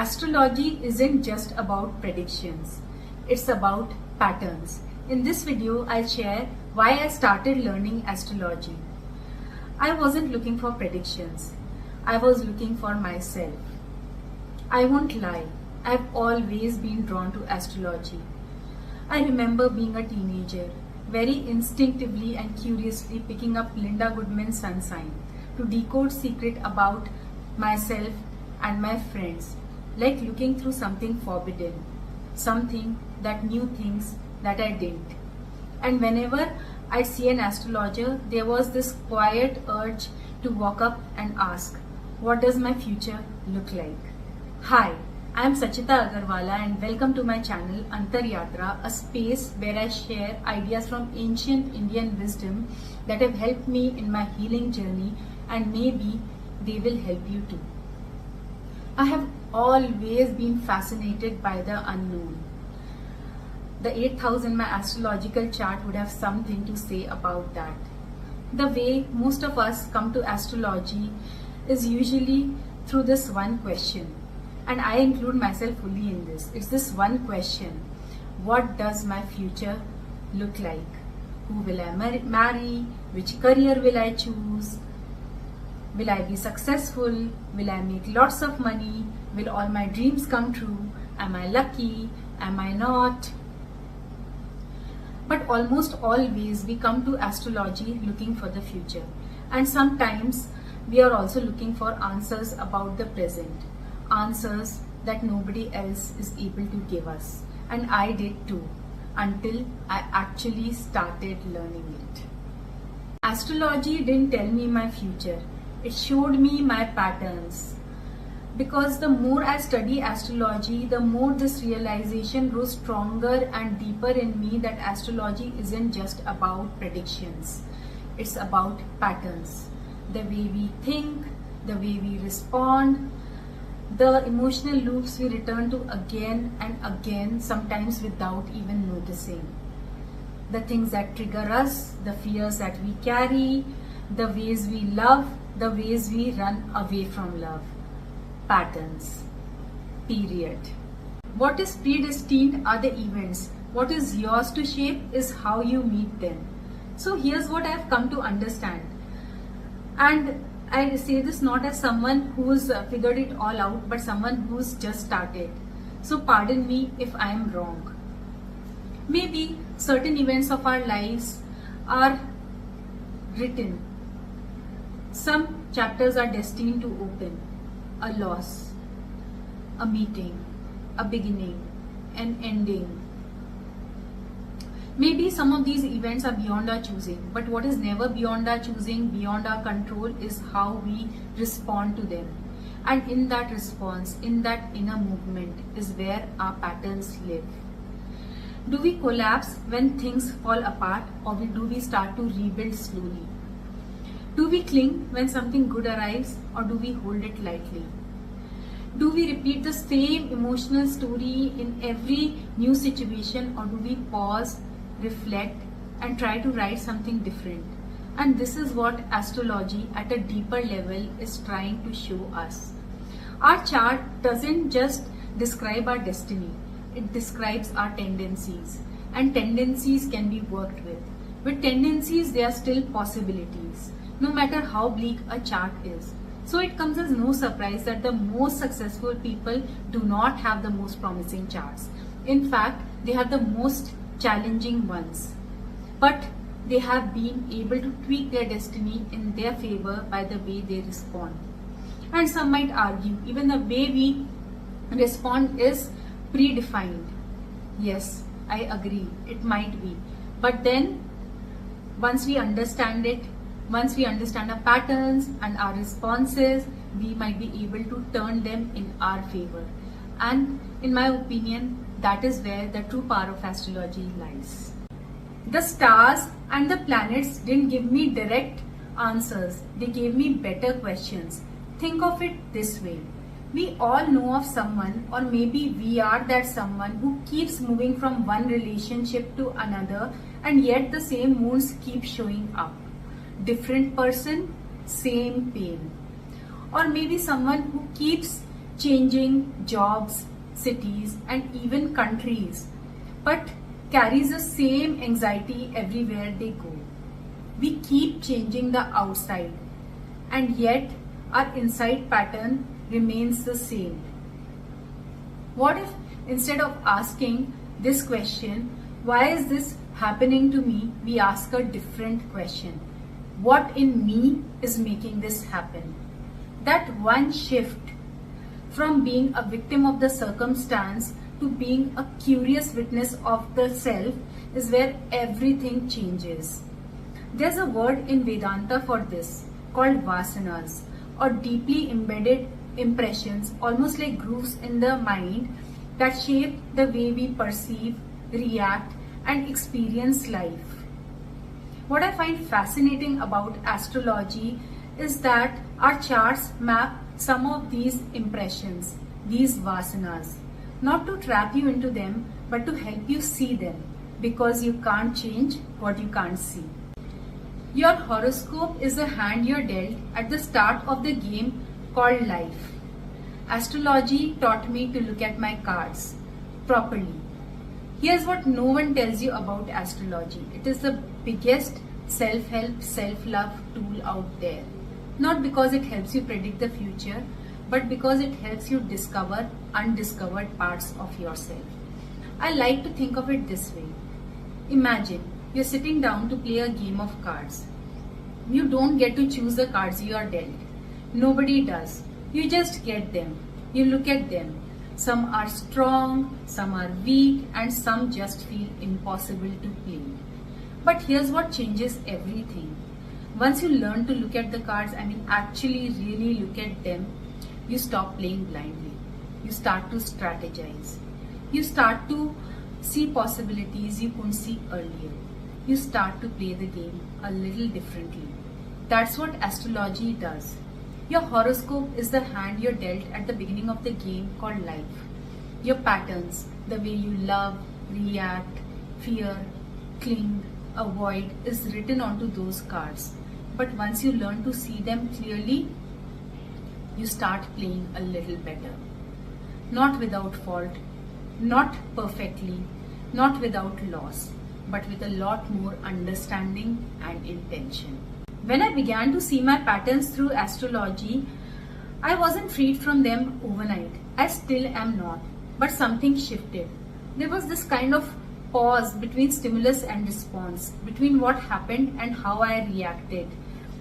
Astrology isn't just about predictions, it's about patterns. In this video, I'll share why I started learning astrology. I wasn't looking for predictions, I was looking for myself. I won't lie, I've always been drawn to astrology. I remember being a teenager, very instinctively and curiously picking up Linda Goodman's sun sign to decode secret about myself and my friends, like looking through something forbidden, something that knew things that I didn't. And whenever I'd see an astrologer, there was this quiet urge to walk up and ask, what does my future look like? Hi, I am Sachita and welcome to my channel Antaryatra, a space where I share ideas from ancient Indian wisdom that have helped me in my healing journey, and maybe they will help you too. I have always been fascinated by the unknown. The 8th house in my astrological chart would have something to say about that. The way most of us come to astrology is usually through this one question, and I include myself fully in this. It's this one question: what does my future look like? Who will I marry? Which career will I choose? Will I be successful? Will I make lots of money? Will all my dreams come true? Am I lucky? Am I not? But almost always we come to astrology looking for the future. And sometimes we are also looking for answers about the present. Answers that nobody else is able to give us. And I did too, until I actually started learning it. Astrology didn't tell me my future. It showed me my patterns. Because the more I study astrology, the more this realization grows stronger and deeper in me that astrology isn't just about predictions. It's about patterns. The way we think, the way we respond, the emotional loops we return to again and again, sometimes without even noticing. The things that trigger us, the fears that we carry, the ways we love, the ways we run away from love. Patterns. Period. What is predestined are the events. What is yours to shape is how you meet them. So here's what I've come to understand. And I say this not as someone who's figured it all out, but someone who's just started. So pardon me if I am wrong. Maybe certain events of our lives are written. Some chapters are destined to open. A loss, a meeting, a beginning, an ending. Maybe some of these events are beyond our choosing, but what is never beyond our choosing, beyond our control, is how we respond to them. And in that response, in that inner movement, is where our patterns live. Do we collapse when things fall apart, or do we start to rebuild slowly? Do we cling when something good arrives, or do we hold it lightly? Do we repeat the same emotional story in every new situation, or do we pause, reflect, and try to write something different? And this is what astrology at a deeper level is trying to show us. Our chart doesn't just describe our destiny, it describes our tendencies. And tendencies can be worked with. With tendencies, there are still possibilities, no matter how bleak a chart is. So it comes as no surprise that the most successful people do not have the most promising charts. In fact, they have the most challenging ones. But they have been able to tweak their destiny in their favor by the way they respond. And some might argue, even the way we respond is predefined. Yes, I agree, it might be. But then, once we understand it, once we understand our patterns and our responses, we might be able to turn them in our favor. And in my opinion, that is where the true power of astrology lies. The stars and the planets didn't give me direct answers. They gave me better questions. Think of it this way. We all know of someone, or maybe we are that someone, who keeps moving from one relationship to another, and yet the same wounds keep showing up. Different person, same pain. Or maybe someone who keeps changing jobs, cities, and even countries, but carries the same anxiety everywhere they go. We keep changing the outside, and yet our inside pattern remains the same. What if instead of asking this question, why is this happening to me, we ask a different question? What in me is making this happen? That one shift from being a victim of the circumstance to being a curious witness of the self is where everything changes. There's a word in Vedanta for this called Vasanas, or deeply embedded impressions, almost like grooves in the mind that shape the way we perceive, react, and experience life. What I find fascinating about astrology is that our charts map some of these impressions, these vasanas, not to trap you into them, but to help you see them, because you can't change what you can't see. Your horoscope is the hand you're dealt at the start of the game called life. Astrology taught me to look at my cards properly. Here's what no one tells you about astrology. It is the biggest self-help, self-love tool out there. Not because it helps you predict the future, but because it helps you discover undiscovered parts of yourself. I like to think of it this way. Imagine you're sitting down to play a game of cards. You don't get to choose the cards you are dealt. Nobody does. You just get them. You look at them. Some are strong, some are weak, and some just feel impossible to play. But here's what changes everything. Once you learn to look at the cards, actually really look at them, you stop playing blindly. You start to strategize. You start to see possibilities you couldn't see earlier. You start to play the game a little differently. That's what astrology does. Your horoscope is the hand you're dealt at the beginning of the game called life. Your patterns, the way you love, react, fear, cling, avoid, is written onto those cards. But once you learn to see them clearly, you start playing a little better. Not without fault, not perfectly, not without loss, but with a lot more understanding and intention. When I began to see my patterns through astrology, I wasn't freed from them overnight. I still am not. But something shifted. There was this kind of pause between stimulus and response, between what happened and how I reacted.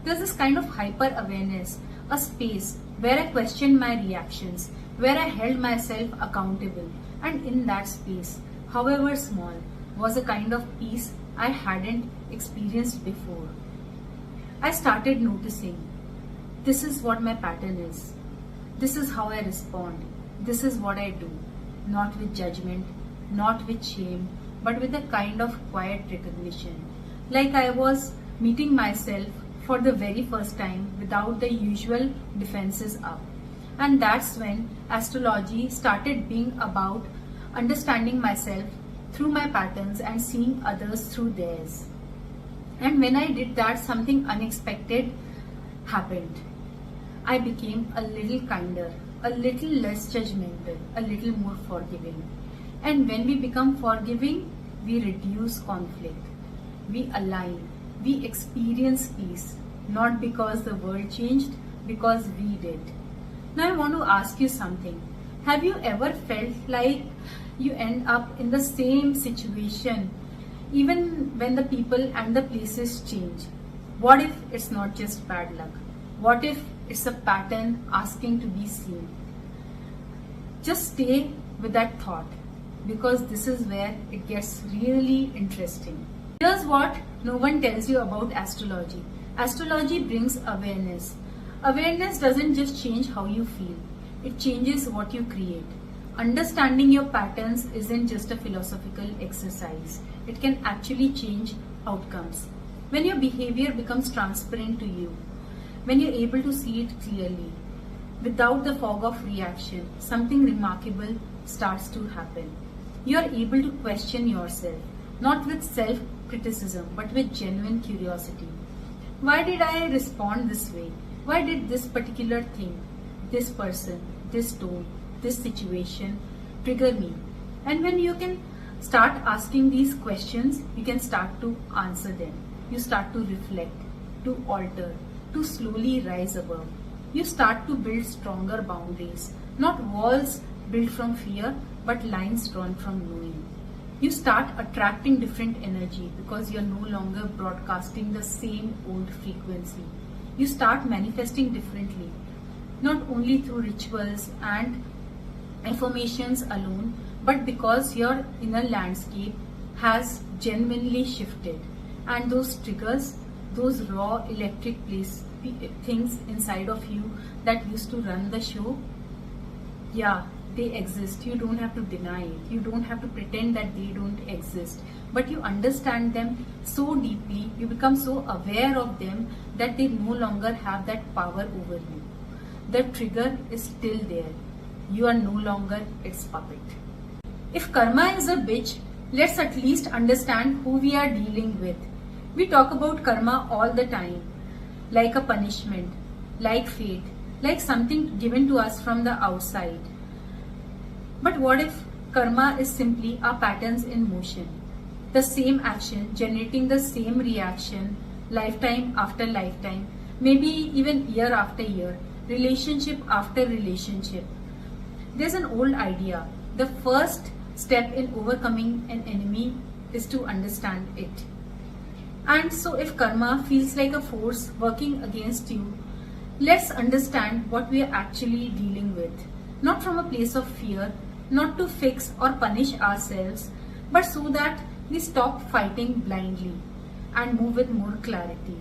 There's this kind of hyper awareness, a space where I questioned my reactions, where I held myself accountable. And in that space, however small, was a kind of peace I hadn't experienced before. I started noticing, this is what my pattern is. This is how I respond. This is what I do. Not with judgment, not with shame, but with a kind of quiet recognition. Like I was meeting myself for the very first time without the usual defenses up. And that's when astrology started being about understanding myself through my patterns and seeing others through theirs. And when I did that, something unexpected happened. I became a little kinder, a little less judgmental, a little more forgiving. And when we become forgiving, we reduce conflict. We align. We experience peace. Not because the world changed, because we did. Now I want to ask you something. Have you ever felt like you end up in the same situation even when the people and the places change? What if it's not just bad luck? What if it's a pattern asking to be seen? Just stay with that thought, because this is where it gets really interesting. Here's what no one tells you about astrology. Astrology brings awareness. Awareness doesn't just change how you feel, it changes what you create. Understanding your patterns isn't just a philosophical exercise. It can actually change outcomes. When your behavior becomes transparent to you, when you're able to see it clearly, without the fog of reaction, something remarkable starts to happen. You're able to question yourself, not with self-criticism, but with genuine curiosity. Why did I respond this way? Why did this particular thing, this person, this tone, this situation trigger me? And when you can start asking these questions, you can start to answer them. You start to reflect, to alter, to slowly rise above. You start to build stronger boundaries, not walls built from fear, but lines drawn from knowing. You start attracting different energy because you're no longer broadcasting the same old frequency. You start manifesting differently, not only through rituals and affirmations alone, but because your inner landscape has genuinely shifted, and those triggers, those raw electric things inside of you that used to run the show, yeah, they exist. You don't have to deny it. You don't have to pretend that they don't exist. But you understand them so deeply, you become so aware of them that they no longer have that power over you. The trigger is still there. You are no longer its puppet. If karma is a bitch, let's at least understand who we are dealing with. We talk about karma all the time, like a punishment, like fate, like something given to us from the outside. But what if karma is simply our patterns in motion? The same action generating the same reaction, lifetime after lifetime, maybe even year after year, relationship after relationship. There's an old idea. The first step in overcoming an enemy is to understand it. And so if karma feels like a force working against you, let's understand what we are actually dealing with. Not from a place of fear, not to fix or punish ourselves, but so that we stop fighting blindly and move with more clarity.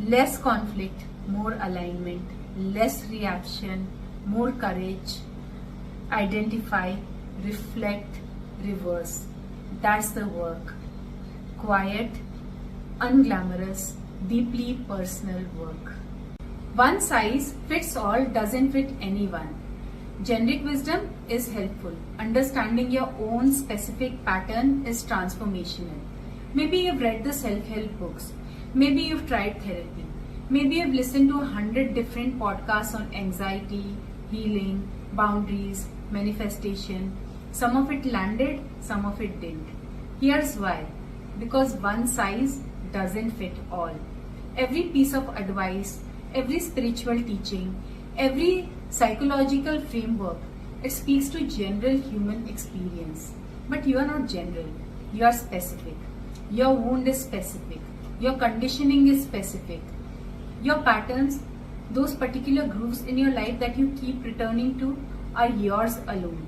Less conflict, more alignment, less reaction, more courage. Identify, reflect, reverse. That's the work. Quiet, unglamorous, deeply personal work. One size fits all doesn't fit anyone. Generic wisdom is helpful. Understanding your own specific pattern is transformational. Maybe you've read the self-help books. Maybe you've tried therapy. Maybe you've listened to 100 different podcasts on anxiety, healing, boundaries, manifestation. Some of it landed, some of it didn't. Here's why. Because one size doesn't fit all. Every piece of advice, every spiritual teaching, every psychological framework, it speaks to general human experience. But you are not general. You are specific. Your wound is specific. Your conditioning is specific. Your patterns, those particular grooves in your life that you keep returning to, are yours alone.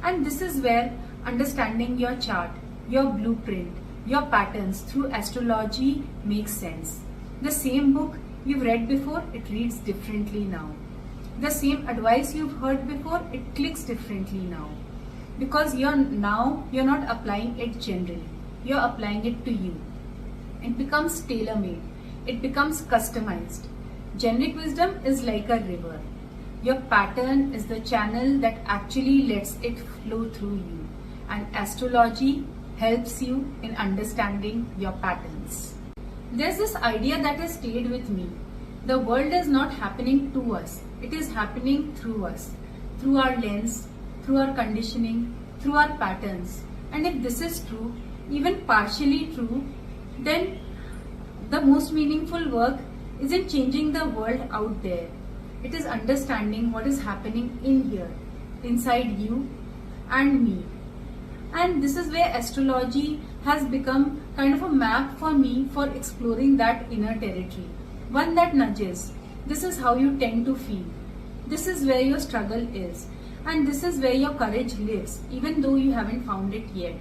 And this is where understanding your chart, your blueprint, your patterns through astrology makes sense. The same book you've read before, it reads differently now. The same advice you've heard before, it clicks differently now. Because you're not applying it generally. You're applying it to you. It becomes tailor-made. It becomes customized. Generic wisdom is like a river. Your pattern is the channel that actually lets it flow through you. And astrology helps you in understanding your patterns. There's this idea that has stayed with me. The world is not happening to us. It is happening through us. Through our lens, through our conditioning, through our patterns. And if this is true, even partially true, then the most meaningful work isn't changing the world out there. It is understanding what is happening in here, inside you and me. And this is where astrology has become kind of a map for me for exploring that inner territory. One that nudges. This is how you tend to feel. This is where your struggle is. And this is where your courage lives, even though you haven't found it yet.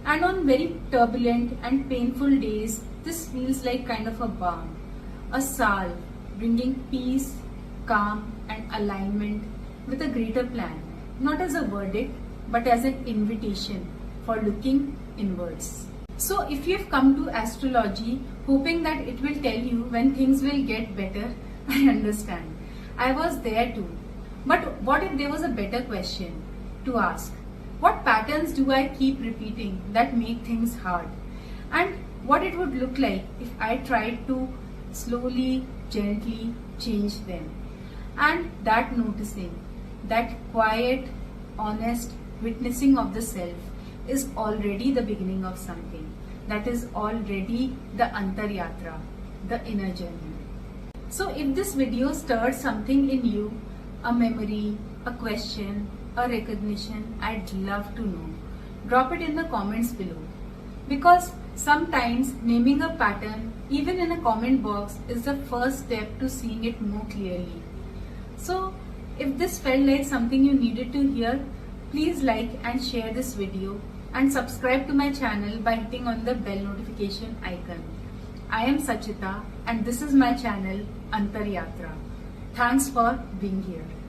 And on very turbulent and painful days, this feels like kind of a balm, a salve, bringing peace, calm and alignment with a greater plan, not as a verdict, but as an invitation for looking inwards. So if you've come to astrology hoping that it will tell you when things will get better, I understand. I was there too. But what if there was a better question to ask? What patterns do I keep repeating that make things hard? And what it would look like if I tried to slowly, gently change them? And that noticing, that quiet, honest witnessing of the self is already the beginning of something. That is already the Antaryatra, the inner journey. So if this video stirred something in you, a memory, a question, a recognition, I'd love to know. Drop it in the comments below. Because sometimes naming a pattern, even in a comment box, is the first step to seeing it more clearly. So if this felt like something you needed to hear, please like and share this video and subscribe to my channel by hitting on the bell notification icon. I am Sachita and this is my channel Antaryatra. Thanks for being here.